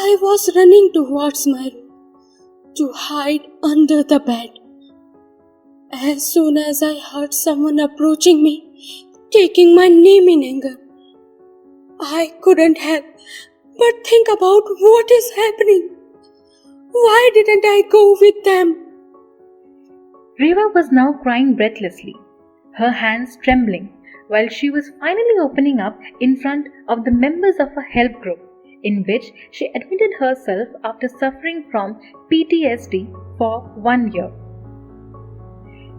I was running towards my room to hide under the bed. As soon as I heard someone approaching me, taking my name in anger, I couldn't help but think about what is happening. Why didn't I go with them? Reva was now crying breathlessly, her hands trembling, while she was finally opening up in front of the members of a help group, in which she admitted herself after suffering from PTSD for 1 year.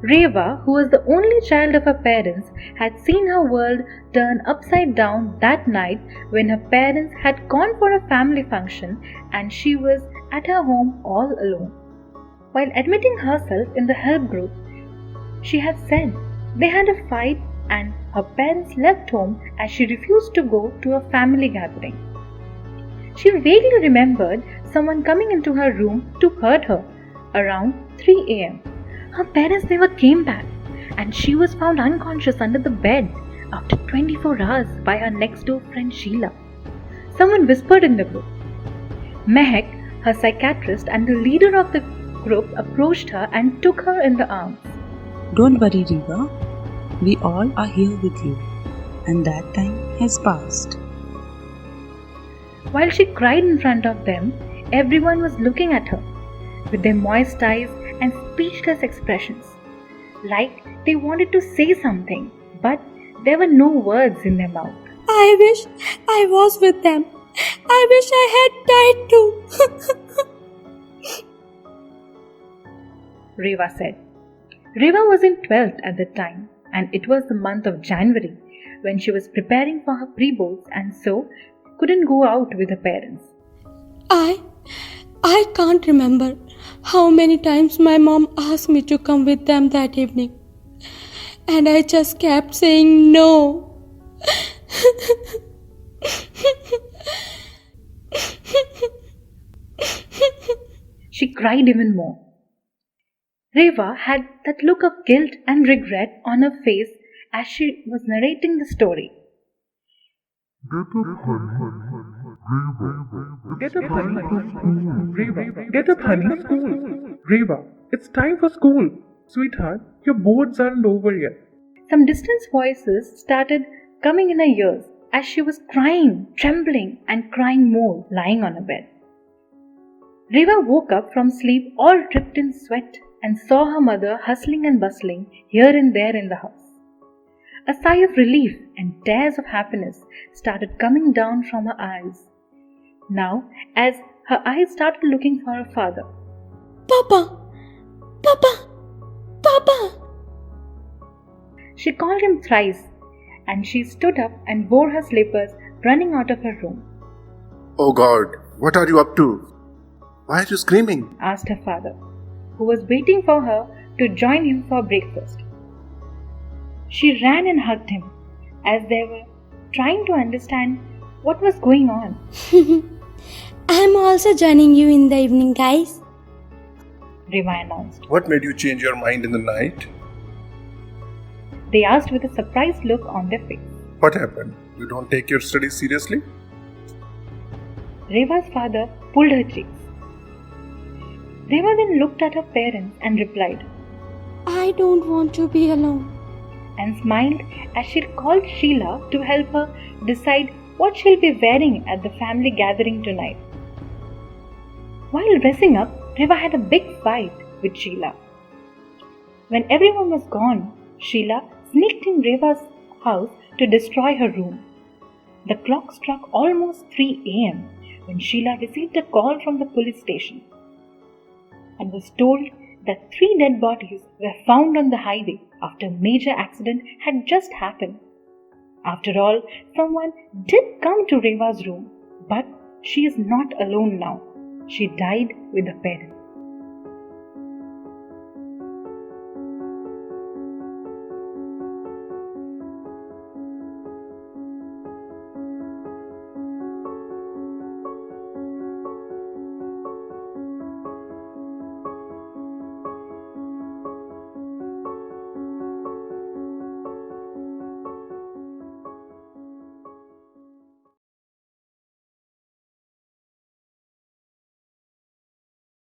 Reva, who was the only child of her parents, had seen her world turn upside down that night when her parents had gone for a family function and she was at her home all alone. While admitting herself in the help group, she had said they had a fight and her parents left home as she refused to go to a family gathering. She vaguely remembered someone coming into her room to hurt her around 3 a.m. Her parents never came back and she was found unconscious under the bed after 24 hours by her next door friend Sheila. Someone whispered in the group. Mehak, her psychiatrist and the leader of the group, approached her and took her in the arms. Don't worry, Reva. We all are here with you, and that time has passed. While she cried in front of them, everyone was looking at her with their moist eyes and speechless expressions, like they wanted to say something, but there were no words in their mouth. I wish I was with them. I wish I had died too. Reva said. Reva was in 12th at the time, and it was the month of January when she was preparing for her pre-boards and so couldn't go out with her parents. I can't remember how many times my mom asked me to come with them that evening. And I just kept saying no. She cried even more. Reva had that look of guilt and regret on her face as she was narrating the story. Get up, honey. Reva, get up, honey. School. Reva, it's time for school. Sweetheart, your boards aren't over yet. Some distant voices started coming in her ears as she was crying, trembling, and crying more, lying on her bed. Reva woke up from sleep all dripped in sweat and saw her mother hustling and bustling here and there in the house. A sigh of relief and tears of happiness started coming down from her eyes. Now, as her eyes started looking for her father. Papa! Papa! Papa! She called him thrice, and she stood up and wore her slippers, running out of her room. Oh God, what are you up to? Why are you screaming? Asked her father, who was waiting for her to join him for breakfast. She ran and hugged him as they were trying to understand what was going on. I'm also joining you in the evening, guys, Reva announced. What made you change your mind in the night? They asked with a surprised look on their face. What happened? You don't take your studies seriously? Reva's father pulled her cheeks. Reva then looked at her parents and replied, I don't want to be alone. And smiled as she called Sheila to help her decide what she'll be wearing at the family gathering tonight. While dressing up, Reva had a big fight with Sheila. When everyone was gone, Sheila sneaked in Reva's house to destroy her room. The clock struck almost 3 a.m. when Sheila received a call from the police station and was told that 3 dead bodies were found on the highway after a major accident had just happened. After all, someone did come to Reva's room, but she is not alone now. She died with her parents.